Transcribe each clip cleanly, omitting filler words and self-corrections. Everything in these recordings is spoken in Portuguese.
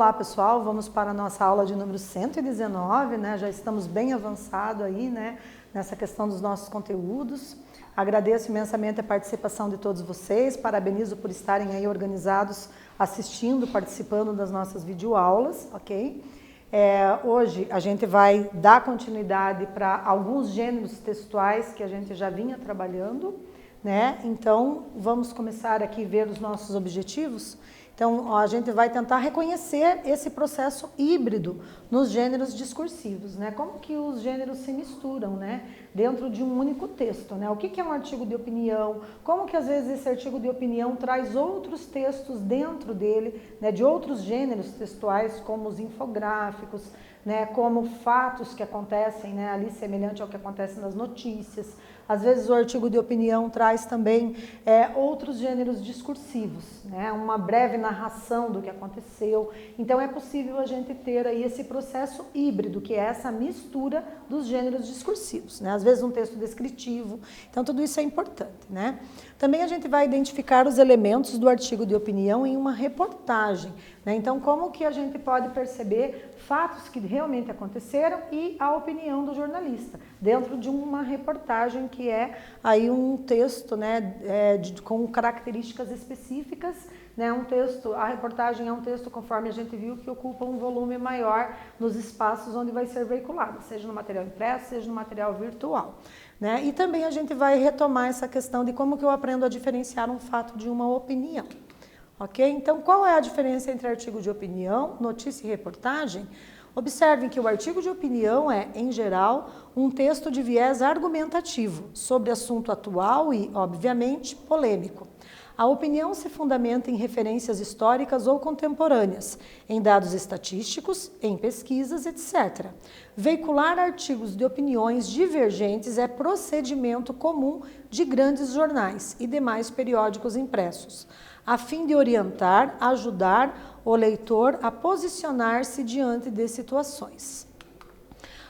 Olá pessoal, vamos para a nossa aula de número 119, né? Já estamos bem avançados aí, né? Nessa questão dos nossos conteúdos. Agradeço imensamente a participação de todos vocês, parabenizo por estarem aí organizados, assistindo, participando das nossas videoaulas, ok? Hoje a gente vai dar continuidade para alguns gêneros textuais que a gente já vinha trabalhando, né? Então, vamos começar aqui a ver os nossos objetivos. Então, a gente vai tentar reconhecer esse processo híbrido nos gêneros discursivos, né? Como que os gêneros se misturam, né? Dentro de um único texto, né? O que é um artigo de opinião? Como que às vezes esse artigo de opinião traz outros textos dentro dele, né? De outros gêneros textuais, como os infográficos, né? Como fatos que acontecem, né? Ali semelhante ao que acontece nas notícias. Às vezes o artigo de opinião traz também outros gêneros discursivos, né? Uma breve narração do que aconteceu. Então é possível a gente ter aí esse processo híbrido, que é essa mistura dos gêneros discursivos, né? Às vezes um texto descritivo. Então tudo isso é importante, né? Também a gente vai identificar os elementos do artigo de opinião em uma reportagem, né? Então como que a gente pode perceber fatos que realmente aconteceram e a opinião do jornalista dentro de uma reportagem que é aí um texto, né, com características específicas, né, um texto, a reportagem é um texto, conforme a gente viu, que ocupa um volume maior nos espaços onde vai ser veiculado, seja no material impresso, seja no material virtual, né? E também a gente vai retomar essa questão de como que eu aprendo a diferenciar um fato de uma opinião. Ok? Então, qual é a diferença entre artigo de opinião, notícia e reportagem? Observem que o artigo de opinião é, em geral, um texto de viés argumentativo sobre assunto atual e, obviamente, polêmico. A opinião se fundamenta em referências históricas ou contemporâneas, em dados estatísticos, em pesquisas, etc. Veicular artigos de opiniões divergentes é procedimento comum de grandes jornais e demais periódicos impressos, a fim de orientar, ajudar o leitor a posicionar-se diante de situações.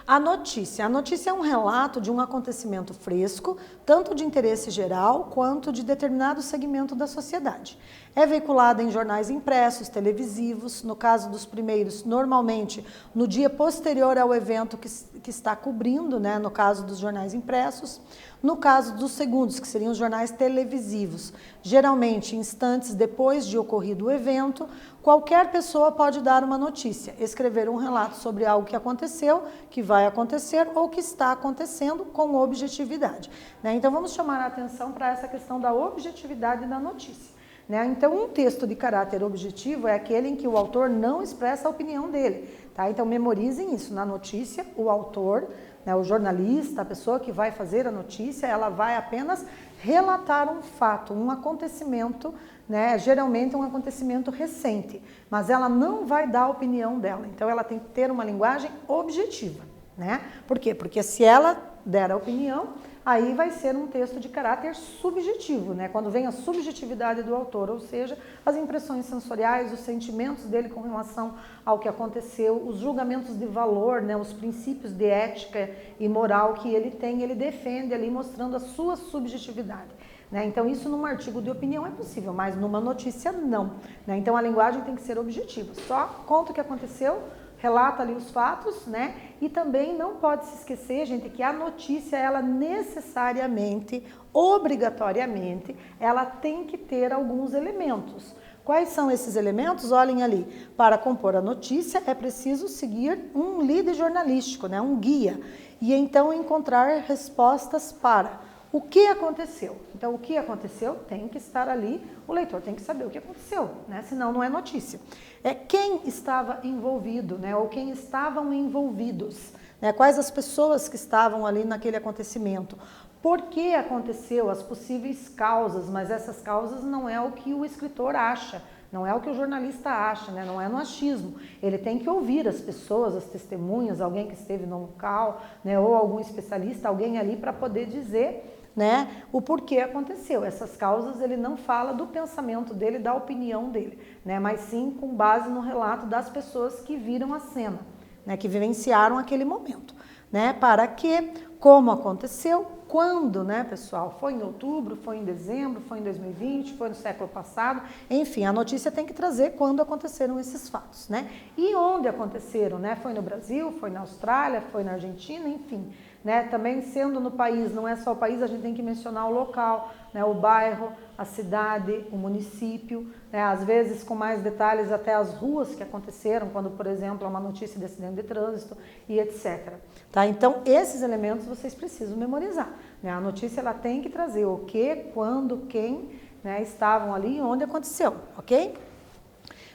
A notícia é um relato de um acontecimento fresco, tanto de interesse geral quanto de determinado segmento da sociedade. É veiculada em jornais impressos, televisivos, no caso dos primeiros, normalmente no dia posterior ao evento que está cobrindo, né, no caso dos jornais impressos. No caso dos segundos, que seriam os jornais televisivos, geralmente instantes depois de ocorrido o evento, qualquer pessoa pode dar uma notícia, escrever um relato sobre algo que aconteceu, que vai acontecer ou que está acontecendo com objetividade, né? Então vamos chamar a atenção para essa questão da objetividade da notícia, né? Então um texto de caráter objetivo é aquele em que o autor não expressa a opinião dele, tá? Então memorizem isso, na notícia o autor, né, o jornalista, a pessoa que vai fazer a notícia, ela vai apenas relatar um fato, um acontecimento, né, geralmente um acontecimento recente, mas ela não vai dar a opinião dela. Então ela tem que ter uma linguagem objetiva, né? Por quê? Porque se ela der a opinião, aí vai ser um texto de caráter subjetivo, né? Quando vem a subjetividade do autor, ou seja, as impressões sensoriais, os sentimentos dele com relação ao que aconteceu, os julgamentos de valor, né? Os princípios de ética e moral que ele tem, ele defende ali mostrando a sua subjetividade, né? Então isso num artigo de opinião é possível, mas numa notícia não, né? Então a linguagem tem que ser objetiva, só conta o que aconteceu, relata ali os fatos, né? E também não pode se esquecer, gente, que a notícia, ela necessariamente, obrigatoriamente, ela tem que ter alguns elementos. Quais são esses elementos? Olhem ali, para compor a notícia é preciso seguir um lead jornalístico, né? Um guia, e então encontrar respostas para o que aconteceu. Então, o que aconteceu tem que estar ali, o leitor tem que saber o que aconteceu, né? Senão não é notícia. É quem estava envolvido, né? Ou quem estavam envolvidos, né? Quais as pessoas que estavam ali naquele acontecimento. Por que aconteceu, as possíveis causas, mas essas causas não é o que o escritor acha, não é o que o jornalista acha, né? Não é no achismo. Ele tem que ouvir as pessoas, as testemunhas, alguém que esteve no local, né? Ou algum especialista, alguém ali para poder dizer, né, o porquê aconteceu. Essas causas ele não fala do pensamento dele, da opinião dele, né, mas sim com base no relato das pessoas que viram a cena, né, que vivenciaram aquele momento, né, para que, como aconteceu, quando, né, pessoal? Foi em outubro, foi em dezembro, foi em 2020, foi no século passado. Enfim, a notícia tem que trazer quando aconteceram esses fatos, né? E onde aconteceram, né? Foi no Brasil, foi na Austrália, foi na Argentina, enfim. Né? Também sendo no país, não é só o país, a gente tem que mencionar o local, né? O bairro, a cidade, o município, né? Às vezes com mais detalhes até as ruas que aconteceram, quando, por exemplo, há uma notícia de acidente de trânsito e etc. Tá? Então, esses elementos vocês precisam memorizar. Né? A notícia ela tem que trazer o que, quando, quem, né, estavam ali e onde aconteceu, ok?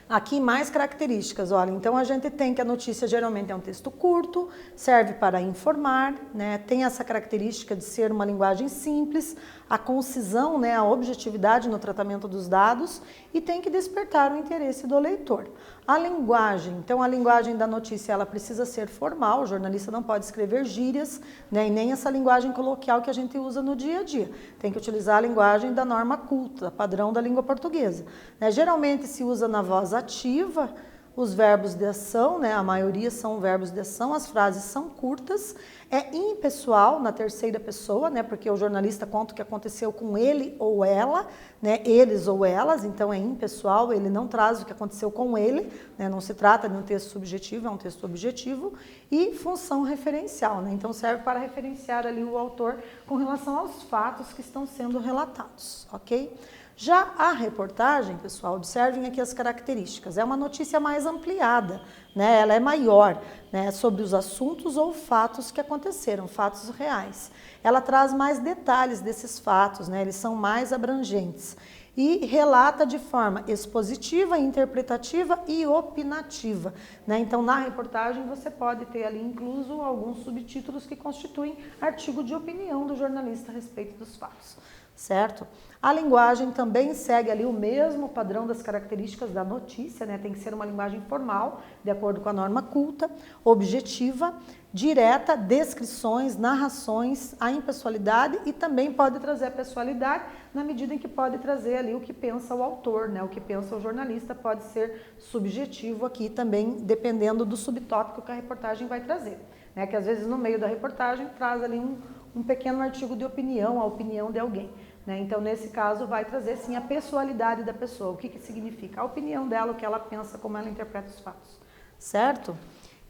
Aqui mais características, olha, então a gente tem que a notícia geralmente é um texto curto, serve para informar, né, tem essa característica de ser uma linguagem simples, a concisão, né, a objetividade no tratamento dos dados e tem que despertar o interesse do leitor. A linguagem, então a linguagem da notícia ela precisa ser formal, o jornalista não pode escrever gírias, né, e nem essa linguagem coloquial que a gente usa no dia a dia. Tem que utilizar a linguagem da norma culta, padrão da língua portuguesa. Né, geralmente se usa na voz ativa, os verbos de ação, né, a maioria são verbos de ação, as frases são curtas, é impessoal na terceira pessoa, né, porque o jornalista conta o que aconteceu com ele ou ela, né, eles ou elas, então é impessoal, ele não traz o que aconteceu com ele, né, não se trata de um texto subjetivo, é um texto objetivo, e função referencial, né, então serve para referenciar ali o autor com relação aos fatos que estão sendo relatados, ok? Já a reportagem, pessoal, observem aqui as características. É uma notícia mais ampliada, né? Ela é maior, né? Sobre os assuntos ou fatos que aconteceram, fatos reais. Ela traz mais detalhes desses fatos, né? Eles são mais abrangentes. E relata de forma expositiva, interpretativa e opinativa. Né? Então, na reportagem, você pode ter ali incluso alguns subtítulos que constituem artigo de opinião do jornalista a respeito dos fatos. Certo? A linguagem também segue ali o mesmo padrão das características da notícia, né? Tem que ser uma linguagem formal, de acordo com a norma culta, objetiva, direta, descrições, narrações, a impessoalidade e também pode trazer a pessoalidade na medida em que pode trazer ali o que pensa o autor, né? O que pensa o jornalista pode ser subjetivo aqui também, dependendo do subtópico que a reportagem vai trazer. Né? Que às vezes no meio da reportagem traz ali um pequeno artigo de opinião, a opinião de alguém. Né? Então, nesse caso, vai trazer sim a pessoalidade da pessoa. O que que significa? A opinião dela, o que ela pensa, como ela interpreta os fatos. Certo?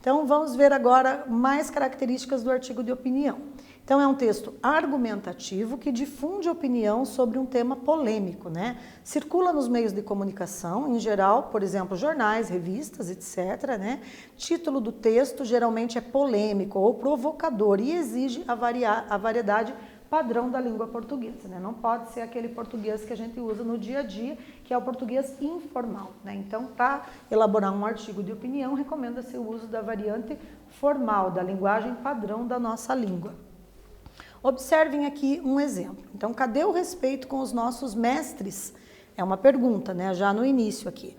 Então, vamos ver agora mais características do artigo de opinião. Então, é um texto argumentativo que difunde opinião sobre um tema polêmico, né? Circula nos meios de comunicação, em geral, por exemplo, jornais, revistas, etc., né? Título do texto geralmente é polêmico ou provocador e exige a variedade padrão da língua portuguesa, né? Não pode ser aquele português que a gente usa no dia a dia, que é o português informal, né? Então, para elaborar um artigo de opinião, recomenda-se o uso da variante formal, da linguagem padrão da nossa língua. Observem aqui um exemplo. Então, cadê o respeito com os nossos mestres? É uma pergunta, né? Já no início aqui.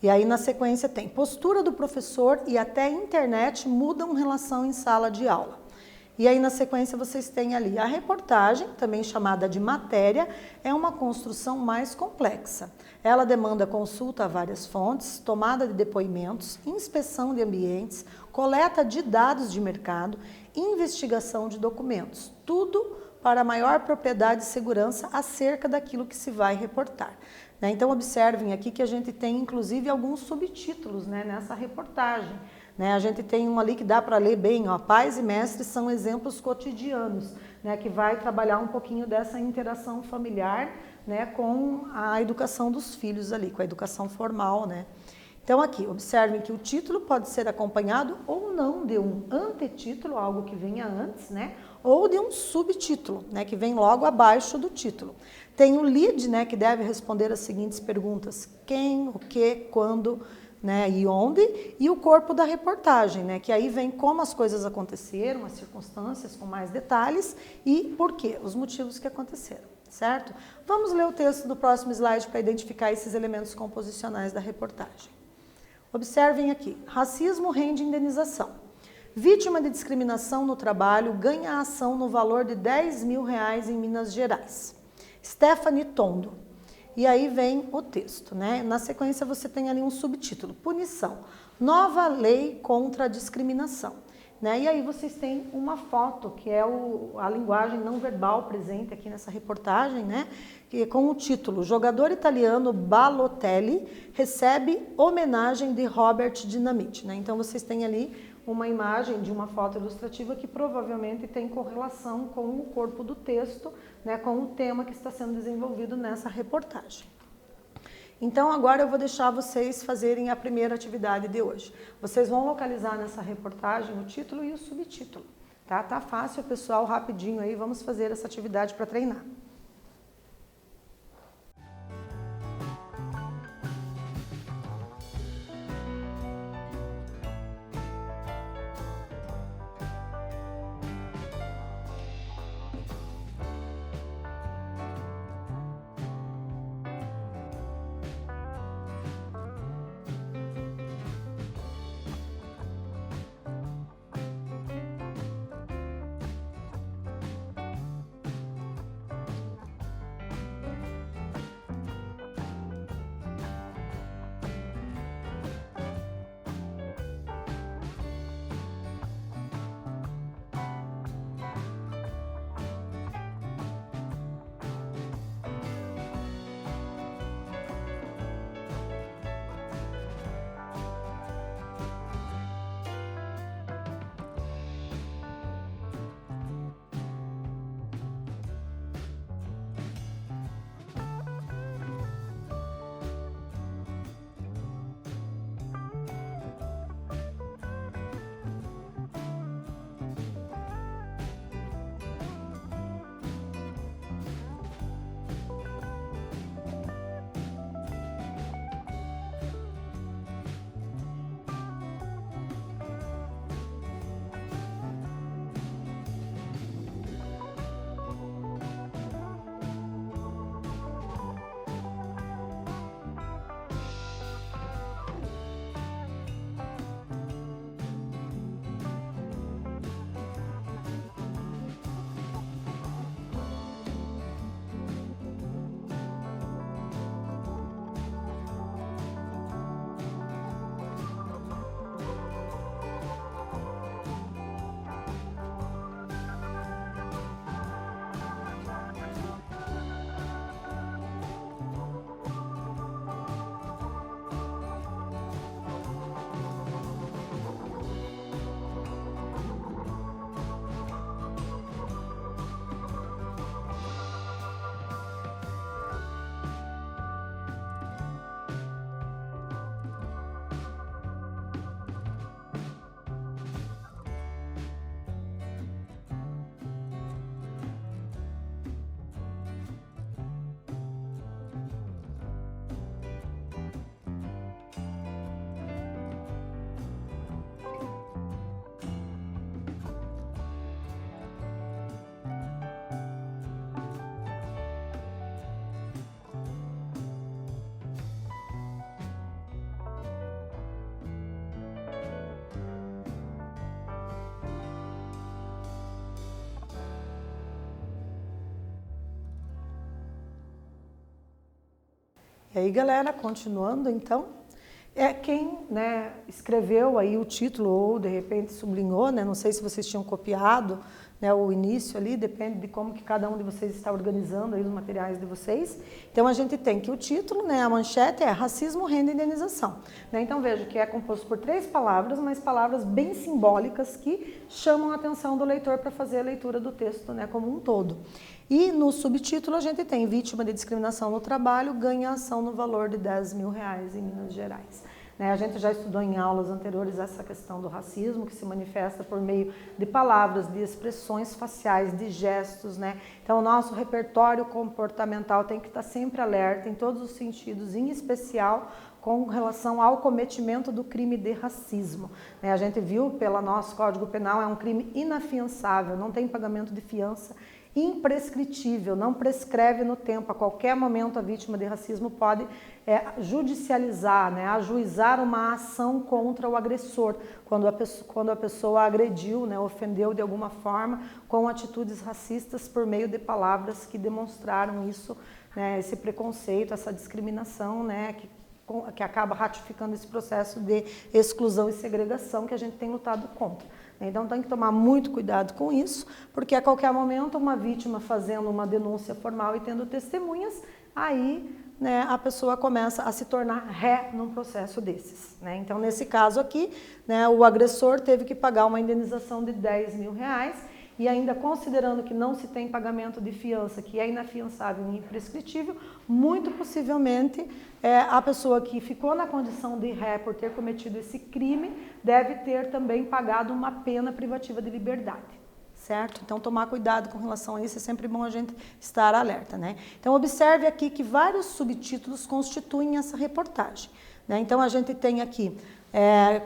E aí, na sequência, tem postura do professor e até internet mudam relação em sala de aula. E aí, na sequência, vocês têm ali a reportagem, também chamada de matéria, é uma construção mais complexa. Ela demanda consulta a várias fontes, tomada de depoimentos, inspeção de ambientes, coleta de dados de mercado, investigação de documentos. Tudo para maior propriedade e segurança acerca daquilo que se vai reportar. Então, observem aqui que a gente tem, inclusive, alguns subtítulos, né, nessa reportagem. A gente tem um ali que dá para ler bem, ó, pais e mestres são exemplos cotidianos, né, que vai trabalhar um pouquinho dessa interação familiar, né, com a educação dos filhos ali, com a educação formal, né. Então aqui, observem que o título pode ser acompanhado ou não de um antetítulo, algo que venha antes, né, ou de um subtítulo, né, que vem logo abaixo do título. Tem o lead, né, que deve responder as seguintes perguntas: quem, o que, quando, né, e onde, e o corpo da reportagem, né, que aí vem como as coisas aconteceram, as circunstâncias com mais detalhes e por quê, os motivos que aconteceram, certo? Vamos ler o texto do próximo slide para identificar esses elementos composicionais da reportagem. Observem aqui, racismo rende indenização. Vítima de discriminação no trabalho ganha ação no valor de R$10 mil em Minas Gerais. Stephanie Tondo. E aí vem o texto, né? Na sequência você tem ali um subtítulo, punição, nova lei contra a discriminação. né? E aí vocês têm uma foto, que é a linguagem não verbal presente aqui nessa reportagem, né? Que, com o título Jogador italiano Balotelli recebe homenagem de Robert Dinamite, né? Então vocês têm ali uma imagem de uma foto ilustrativa que provavelmente tem correlação com o corpo do texto, né? Com o tema que está sendo desenvolvido nessa reportagem. Então agora eu vou deixar vocês fazerem a primeira atividade de hoje. Vocês vão localizar nessa reportagem o título e o subtítulo, tá? Tá fácil, pessoal, rapidinho aí, vamos fazer essa atividade para treinar. E aí, galera, continuando então, quem, né, escreveu aí o título ou de repente sublinhou, né, não sei se vocês tinham copiado, né, o início ali, depende de como que cada um de vocês está organizando aí os materiais de vocês. Então a gente tem que o título, né, a manchete é Racismo, Renda e Indenização, né? Então veja que é composto por 3 palavras, mas palavras bem simbólicas que chamam a atenção do leitor para fazer a leitura do texto, né, como um todo. E no subtítulo a gente tem vítima de discriminação no trabalho ganha ação no valor de R$10 mil em Minas Gerais. A gente já estudou em aulas anteriores essa questão do racismo, que se manifesta por meio de palavras, de expressões faciais, de gestos, né? Então o nosso repertório comportamental tem que estar sempre alerta em todos os sentidos, em especial com relação ao cometimento do crime de racismo. A gente viu pelo nosso Código Penal, é um crime inafiançável, não tem pagamento de fiança, imprescritível, não prescreve no tempo. A qualquer momento a vítima de racismo pode judicializar, né, ajuizar uma ação contra o agressor, quando a pessoa agrediu, né, ofendeu de alguma forma com atitudes racistas por meio de palavras que demonstraram isso, né, esse preconceito, essa discriminação, né, que acaba ratificando esse processo de exclusão e segregação que a gente tem lutado contra. Então tem que tomar muito cuidado com isso, porque a qualquer momento uma vítima fazendo uma denúncia formal e tendo testemunhas, aí, né, a pessoa começa a se tornar ré num processo desses, né? Então, nesse caso aqui, né, o agressor teve que pagar uma indenização de R$10.000 e ainda considerando que não se tem pagamento de fiança, que é inafiançável e imprescritível, muito possivelmente a pessoa que ficou na condição de ré por ter cometido esse crime deve ter também pagado uma pena privativa de liberdade. Certo? Então, tomar cuidado com relação a isso, é sempre bom a gente estar alerta, né? Então, observe aqui que vários subtítulos constituem essa reportagem, né? Então, a gente tem aqui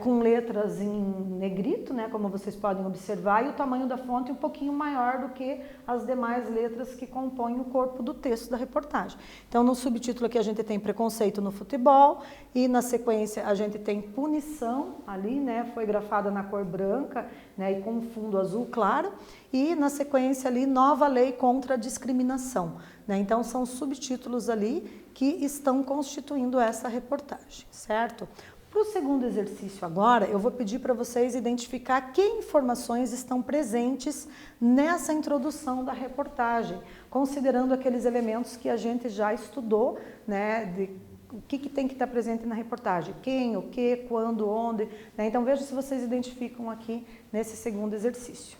com letras em negrito, né, como vocês podem observar, e o tamanho da fonte um pouquinho maior do que as demais letras que compõem o corpo do texto da reportagem. Então, no subtítulo aqui a gente tem preconceito no futebol e na sequência a gente tem punição ali, né, foi grafada na cor branca, né, e com fundo azul claro, e na sequência ali nova lei contra a discriminação, né? Então, são subtítulos ali que estão constituindo essa reportagem, certo? Para o segundo exercício agora, eu vou pedir para vocês identificar que informações estão presentes nessa introdução da reportagem, considerando aqueles elementos que a gente já estudou, né, de o que tem que estar presente na reportagem, quem, o que, quando, onde, né? Então veja se vocês identificam aqui nesse segundo exercício.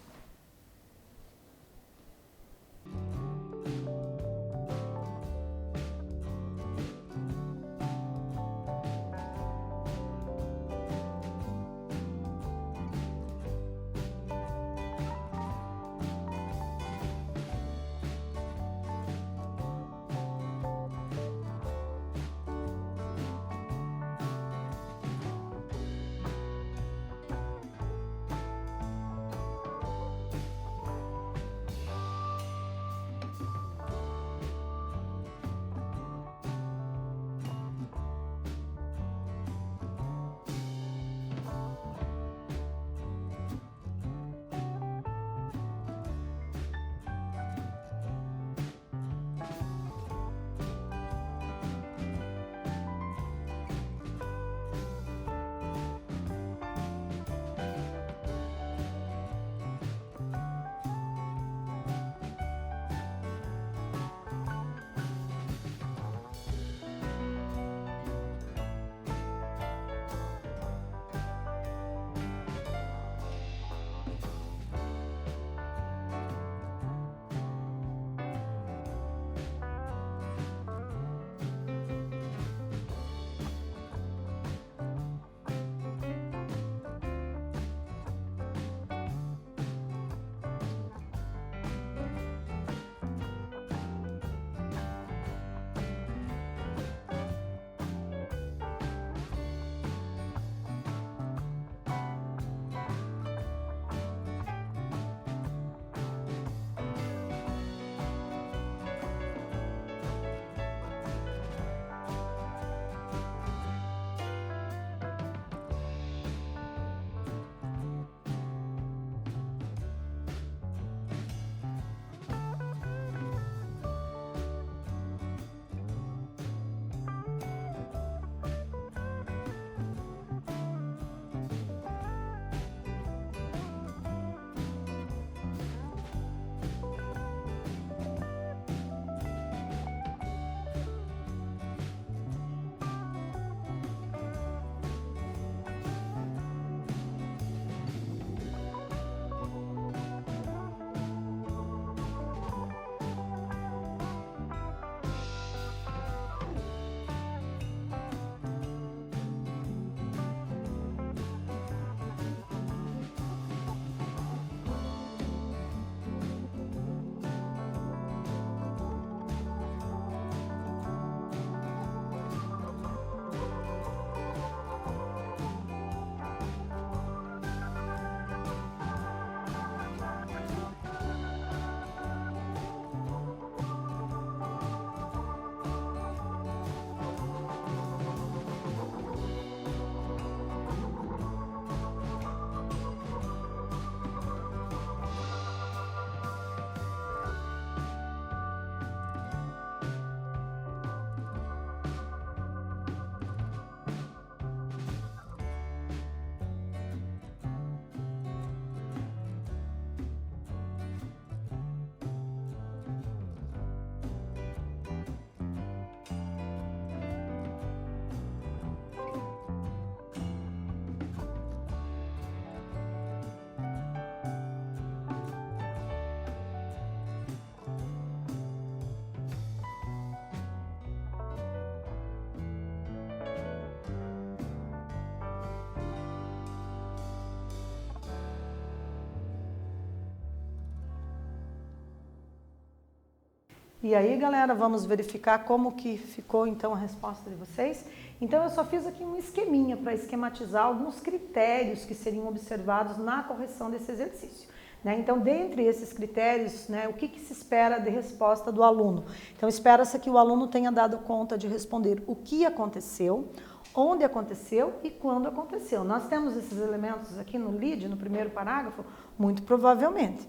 E aí, galera, vamos verificar como que ficou então a resposta de vocês. Então, eu só fiz aqui um esqueminha para esquematizar alguns critérios que seriam observados na correção desse exercício. Então, dentre esses critérios, o que se espera de resposta do aluno? Então, espera-se que o aluno tenha dado conta de responder o que aconteceu, onde aconteceu e quando aconteceu. Nós temos esses elementos aqui no LEAD, no primeiro parágrafo? Muito provavelmente.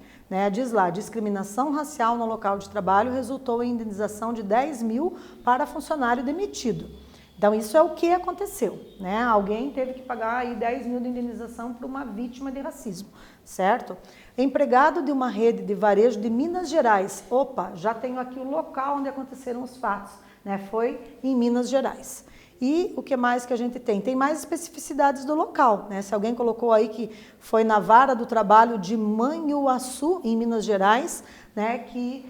Diz lá, discriminação racial no local de trabalho resultou em indenização de 10 mil para funcionário demitido. Então, isso é o que aconteceu, Alguém teve que pagar aí 10 mil de indenização para uma vítima de racismo, certo? Empregado de uma rede de varejo de Minas Gerais. Opa, já tenho aqui o local onde aconteceram os fatos, Foi em Minas Gerais. E o que mais que a gente tem? Tem mais especificidades do local, Se alguém colocou aí que foi na vara do trabalho de Manhuaçu, em Minas Gerais, que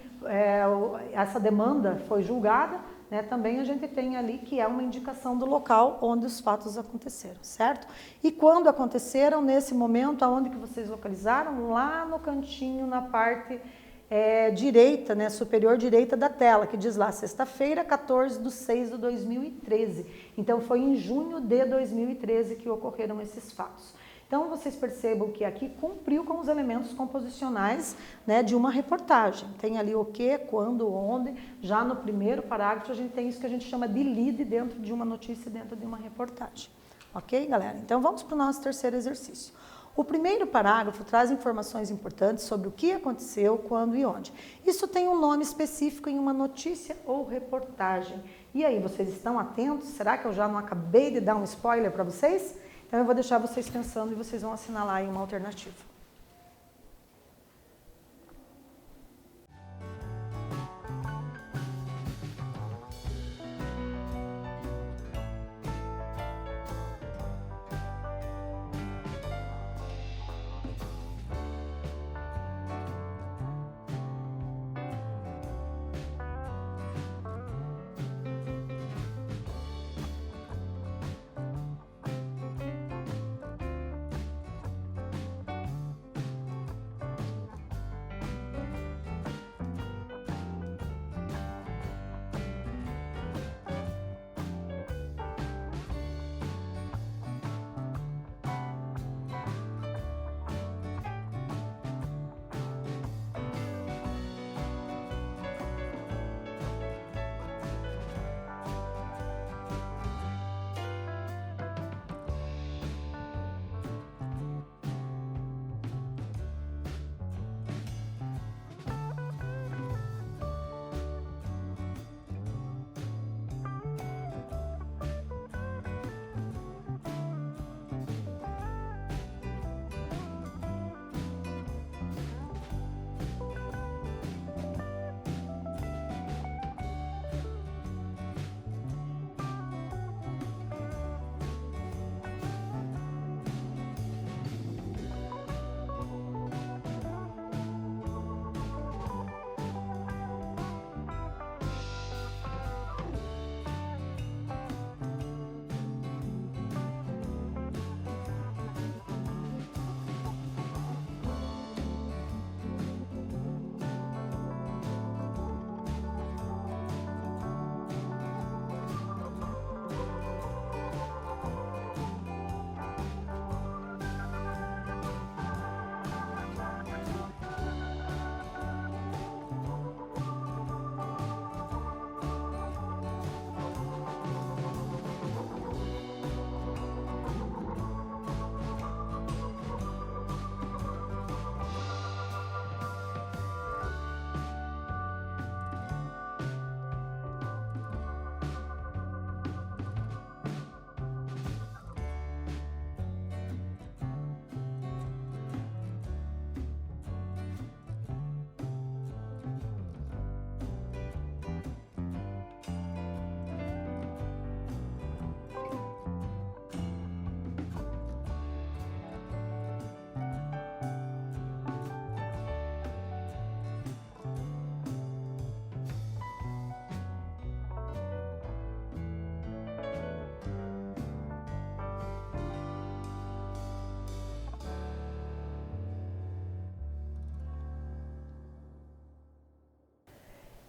essa demanda foi julgada, também a gente tem ali que é uma indicação do local onde os fatos aconteceram, certo? E quando aconteceram, nesse momento, aonde que vocês localizaram? Lá no cantinho, na parte direita, superior direita da tela, que diz lá, sexta-feira, 14/6/2013. Então, foi em junho de 2013 que ocorreram esses fatos. Então, vocês percebam que aqui cumpriu com os elementos composicionais de uma reportagem. Tem ali o que, quando, onde. Já no primeiro parágrafo, a gente tem isso que a gente chama de lead dentro de uma notícia, dentro de uma reportagem. Ok, galera? Então, vamos para o nosso terceiro exercício. O primeiro parágrafo traz informações importantes sobre o que aconteceu, quando e onde. Isso tem um nome específico em uma notícia ou reportagem. E aí, vocês estão atentos? Será que eu já não acabei de dar um spoiler para vocês? Então, eu vou deixar vocês pensando e vocês vão assinalar aí uma alternativa.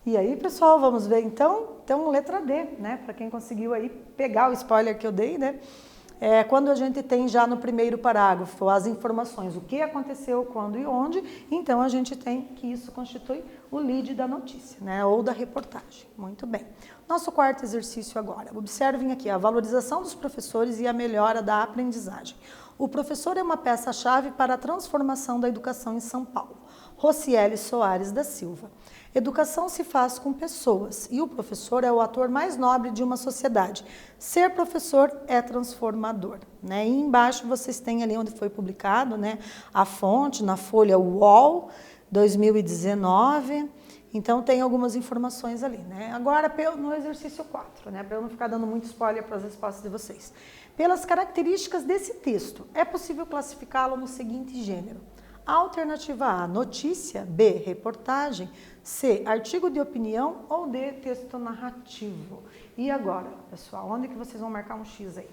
E aí, pessoal, vamos ver então letra D, né? Para quem conseguiu aí pegar o spoiler que eu dei, né? Quando a gente tem já no primeiro parágrafo as informações, o que aconteceu, quando e onde, então a gente tem que isso constitui o lead da notícia, né? Ou da reportagem. Muito bem. Nosso quarto exercício agora. Observem aqui a valorização dos professores e a melhora da aprendizagem. O professor é uma peça-chave para a transformação da educação em São Paulo. Rocieli Soares da Silva. Educação se faz com pessoas e o professor é o ator mais nobre de uma sociedade. Ser professor é transformador, né? E embaixo vocês têm ali onde foi publicado, né, a fonte, na folha UOL, 2019. Então tem algumas informações ali, né? Agora no exercício 4, né, para eu não ficar dando muito spoiler para as respostas de vocês. Pelas características desse texto, é possível classificá-lo no seguinte gênero: alternativa A, notícia; B, reportagem; C, artigo de opinião; ou D, texto narrativo. E agora, pessoal, onde que vocês vão marcar um X aí?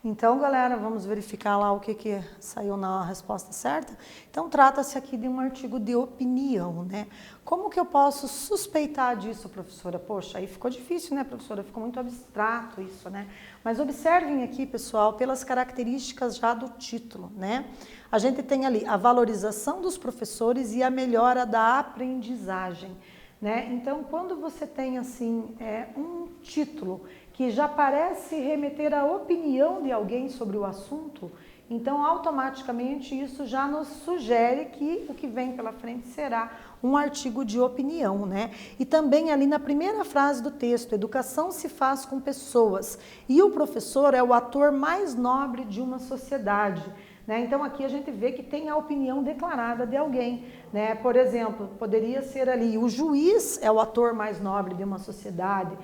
Então, galera, vamos verificar lá o que saiu na resposta certa. Então, trata-se aqui de um artigo de opinião, né? Como que eu posso suspeitar disso, professora? Poxa, aí ficou difícil, né, professora? Ficou muito abstrato isso, né? Mas observem aqui, pessoal, pelas características já do título, né? A gente tem ali a valorização dos professores e a melhora da aprendizagem, né? Então, quando você tem, assim, um título que já parece remeter à opinião de alguém sobre o assunto, então automaticamente isso já nos sugere que o que vem pela frente será um artigo de opinião, né? E também ali na primeira frase do texto, educação se faz com pessoas e o professor é o ator mais nobre de uma sociedade, né? Então aqui a gente vê que tem a opinião declarada de alguém, né? Por exemplo, poderia ser ali, o juiz é o ator mais nobre de uma sociedade,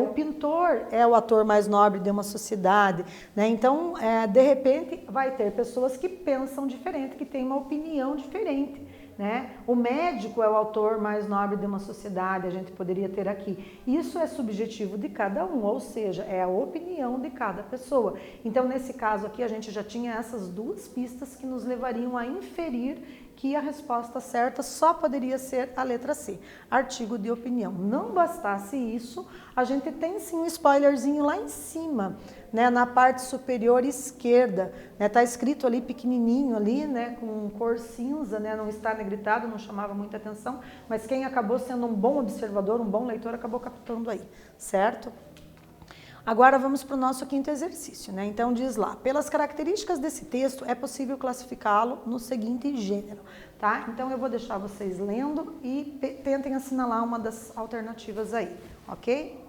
o pintor é o ator mais nobre de uma sociedade, né? Então, de repente, vai ter pessoas que pensam diferente, que têm uma opinião diferente, né? O médico é o autor mais nobre de uma sociedade, a gente poderia ter aqui. Isso é subjetivo de cada um, ou seja, é a opinião de cada pessoa. Então, nesse caso aqui, a gente já tinha essas duas pistas que nos levariam a inferir que a resposta certa só poderia ser a letra C, artigo de opinião. Não bastasse isso, a gente tem sim um spoilerzinho lá em cima, né, na parte superior esquerda, né, tá escrito ali pequenininho ali, né, com cor cinza, né, não está negritado, não chamava muita atenção, mas quem acabou sendo um bom observador, um bom leitor, acabou captando aí, certo? Agora vamos para o nosso quinto exercício, né? Então diz lá, pelas características desse texto é possível classificá-lo no seguinte gênero, tá? Então eu vou deixar vocês lendo e tentem assinalar uma das alternativas aí, ok?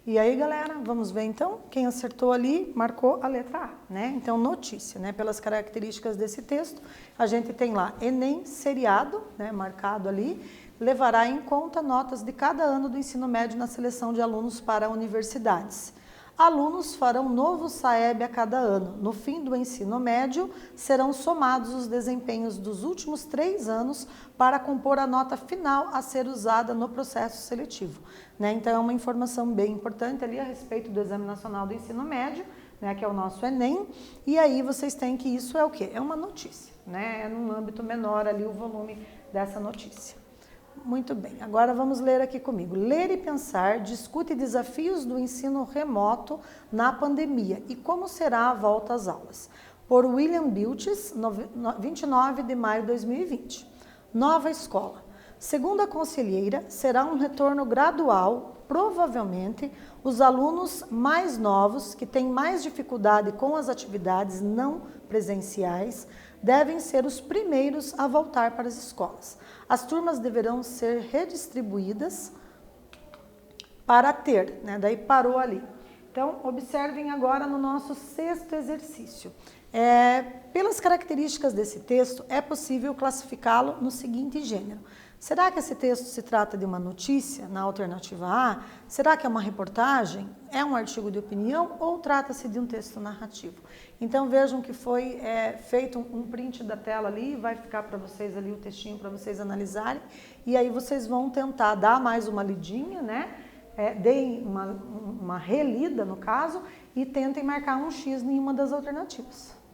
E aí, galera, vamos ver então? Quem acertou ali, marcou a letra A, né? Então, notícia, né? Pelas características desse texto, a gente tem lá Enem seriado, né? Marcado ali, levará em conta notas de cada ano do ensino médio na seleção de alunos para universidades. Alunos farão novo SAEB a cada ano. No fim do ensino médio, serão somados os desempenhos dos últimos 3 anos para compor a nota final a ser usada no processo seletivo, né? Então, é uma informação bem importante ali a respeito do Exame Nacional do Ensino Médio, né, que é o nosso Enem. E aí vocês têm que isso é o quê? É uma notícia, né? É num âmbito menor ali o volume dessa notícia. Muito bem, agora vamos ler aqui comigo. Ler e pensar discute desafios do ensino remoto na pandemia e como será a volta às aulas. Por William Bilches, 29 de maio de 2020. Nova escola. Segundo a conselheira, será um retorno gradual. Provavelmente, os alunos mais novos, que têm mais dificuldade com as atividades não presenciais, devem ser os primeiros a voltar para as escolas. As turmas deverão ser redistribuídas para ter, né? Daí parou ali. Então, observem agora no nosso sexto exercício. Pelas características desse texto, é possível classificá-lo no seguinte gênero. Será que esse texto se trata de uma notícia, na alternativa A? Será que é uma reportagem? É um artigo de opinião ou trata-se de um texto narrativo? Então vejam que foi feito um print da tela ali, vai ficar para vocês ali o textinho para vocês analisarem, e aí vocês vão tentar dar mais uma lidinha, né? Deem uma relida no caso e tentem marcar um X em uma das alternativas.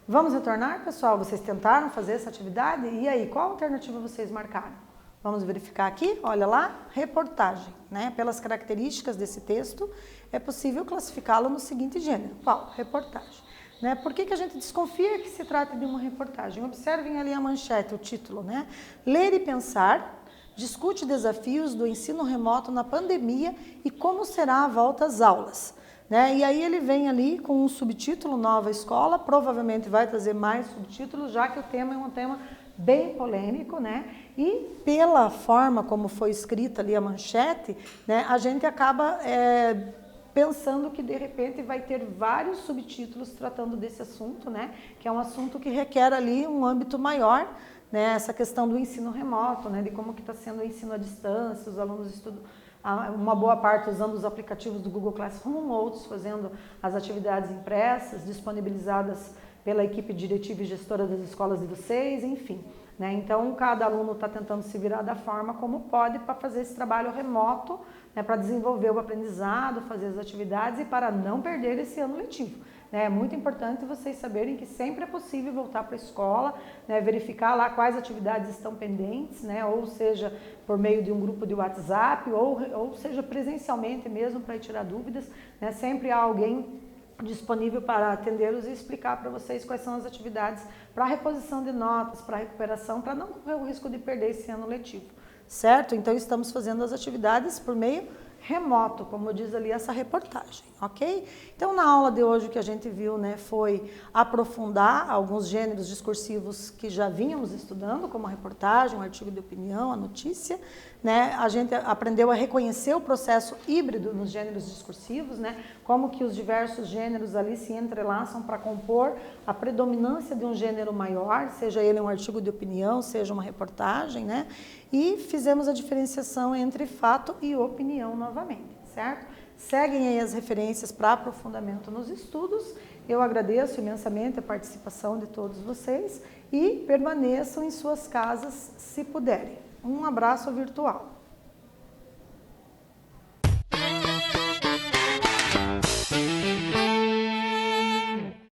Vamos retornar, pessoal? Vocês tentaram fazer essa atividade? E aí, qual alternativa vocês marcaram? Vamos verificar aqui, olha lá, reportagem, né? Pelas características desse texto, é possível classificá-lo no seguinte gênero. Qual? Reportagem. Né? Por que a gente desconfia que se trata de uma reportagem? Observem ali a manchete, o título, né? Ler e pensar, discute desafios do ensino remoto na pandemia e como será a volta às aulas. Né? E aí ele vem ali com um subtítulo, Nova Escola, provavelmente vai trazer mais subtítulos, já que o tema é um tema bem polêmico, né? E pela forma como foi escrita ali a manchete, né, a gente acaba pensando que de repente vai ter vários subtítulos tratando desse assunto, né? Que é um assunto que requer ali um âmbito maior, né, essa questão do ensino remoto, né, de como que está sendo o ensino à distância, os alunos estudam, uma boa parte usando os aplicativos do Google Classroom, outros fazendo as atividades impressas, disponibilizadas pela equipe diretiva e gestora das escolas de vocês, enfim. Né? Então, cada aluno está tentando se virar da forma como pode para fazer esse trabalho remoto, né, para desenvolver o aprendizado, fazer as atividades e para não perder esse ano letivo. É muito importante vocês saberem que sempre é possível voltar para a escola, né, verificar lá quais atividades estão pendentes, né, ou seja, por meio de um grupo de WhatsApp, ou seja, presencialmente mesmo para tirar dúvidas. Né, sempre há alguém disponível para atendê-los e explicar para vocês quais são as atividades para reposição de notas, para recuperação, para não correr o risco de perder esse ano letivo, certo? Então, estamos fazendo as atividades por meio remoto, como diz ali essa reportagem, ok? Então, na aula de hoje o que a gente viu, né, foi aprofundar alguns gêneros discursivos que já vínhamos estudando, como a reportagem, o artigo de opinião, a notícia, né? A gente aprendeu a reconhecer o processo híbrido nos gêneros discursivos, né? Como que os diversos gêneros ali se entrelaçam para compor a predominância de um gênero maior, seja ele um artigo de opinião, seja uma reportagem, né? E fizemos a diferenciação entre fato e opinião novamente, certo? Seguem aí as referências para aprofundamento nos estudos. Eu agradeço imensamente a participação de todos vocês e permaneçam em suas casas se puderem. Um abraço virtual.